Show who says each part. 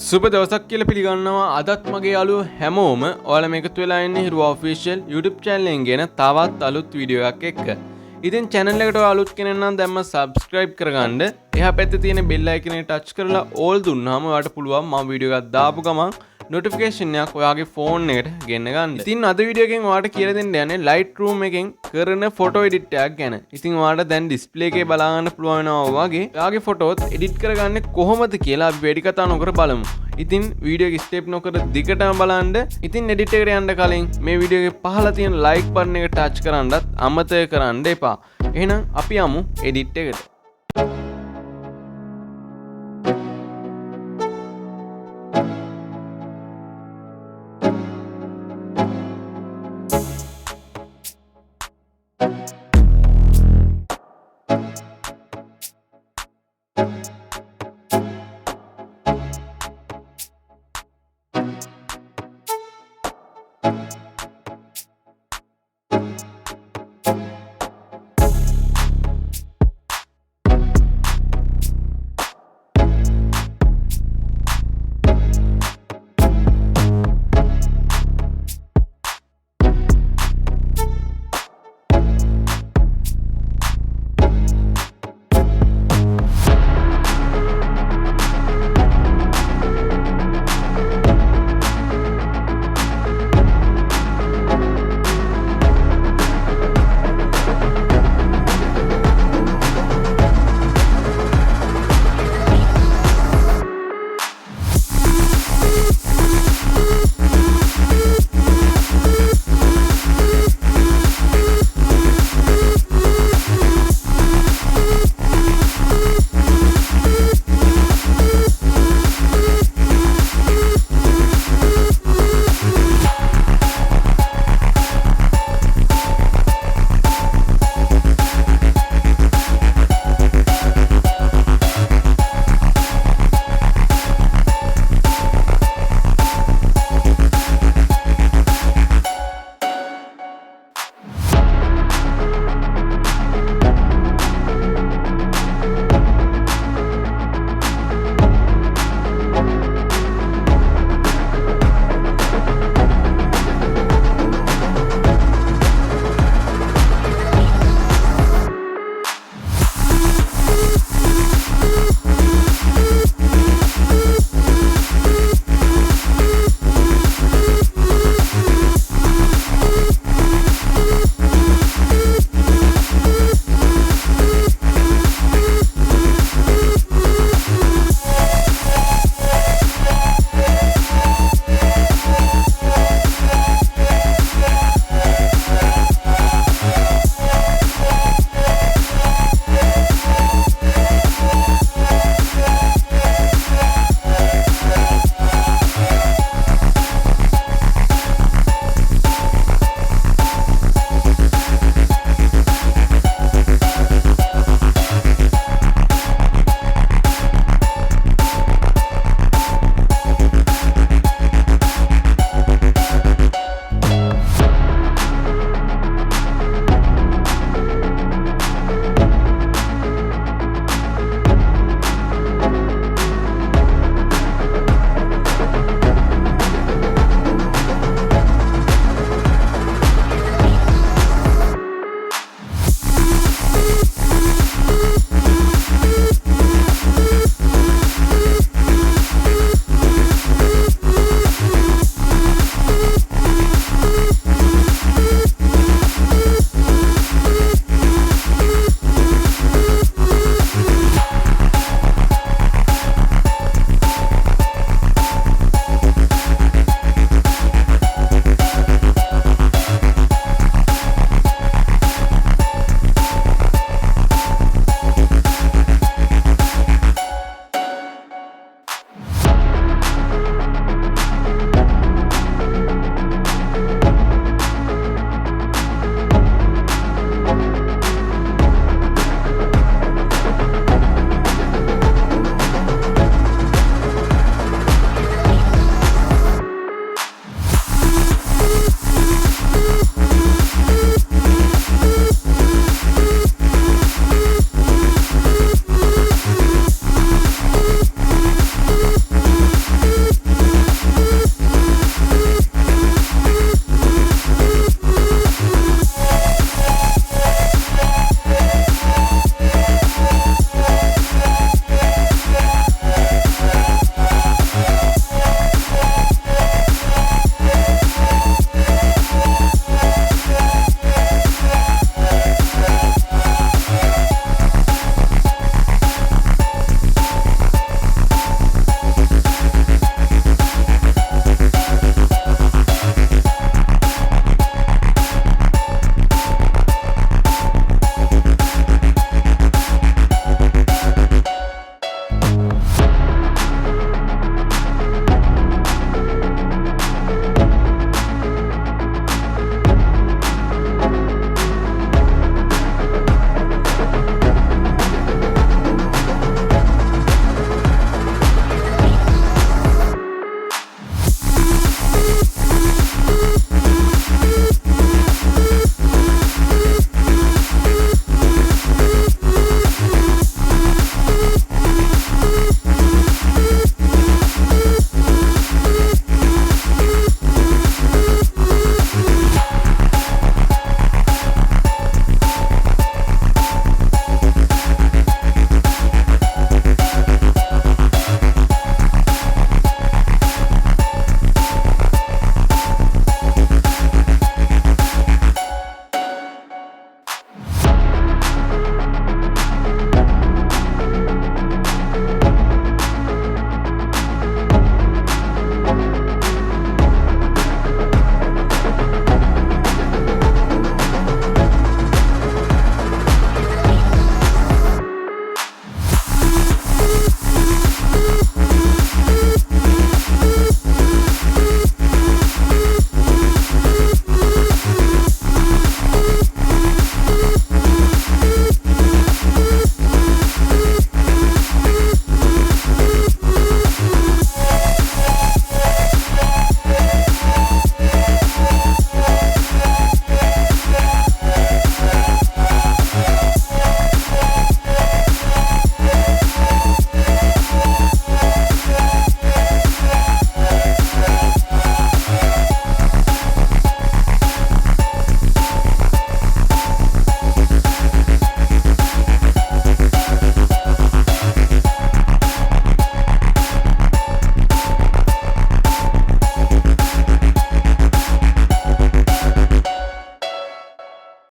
Speaker 1: සුබ දවසක් කියලා පිළිගන්නවා අදත් මගේ යාළුවෝ හැමෝම ඔයාලා මේකත් වෙලා ඉන්නේ Hiruwa-official YouTube channel එකෙන් ගෙන තවත් අලුත් වීඩියෝ එකක් එක්ක. ඉතින් channel එකට ඔයා අලුත් කෙනෙක් නම් දැන්ම subscribe කරගන්න. එහා පැත්තේ තියෙන bell icon එක touch කරලා all දුන්නාම ඔයාලට පුළුවන් මම වීඩියෝ එකක් දාපු ගමන් notification එකක් ඔයාගේ phone එකට ගෙන්න ගන්න. ඉතින් අද වීඩියෝ එකෙන් ඔයාලට කියලා දෙන්න යන්නේ Lightroom එකෙන් කරන photo edit එකක් ගැන. ඉතින් ඔයාලට දැන් display එකේ බලා ගන්න පුළුවන් වෙනවා වගේ ඔයාගේ photos edit කරගන්නේ කොහොමද කියලා අපි වැඩි කතා නොකර බලමු. ඉතින් වීඩියෝ එක ස්ටෙප් නොකර දිගටම බලන්න. ඉතින් edit එකට යන්න කලින් මේ වීඩියෝ එකේ පහළ තියෙන like button එක touch කරන්නත් අමතක කරන්න එපා. එහෙනම් අපි යමු edit එකට.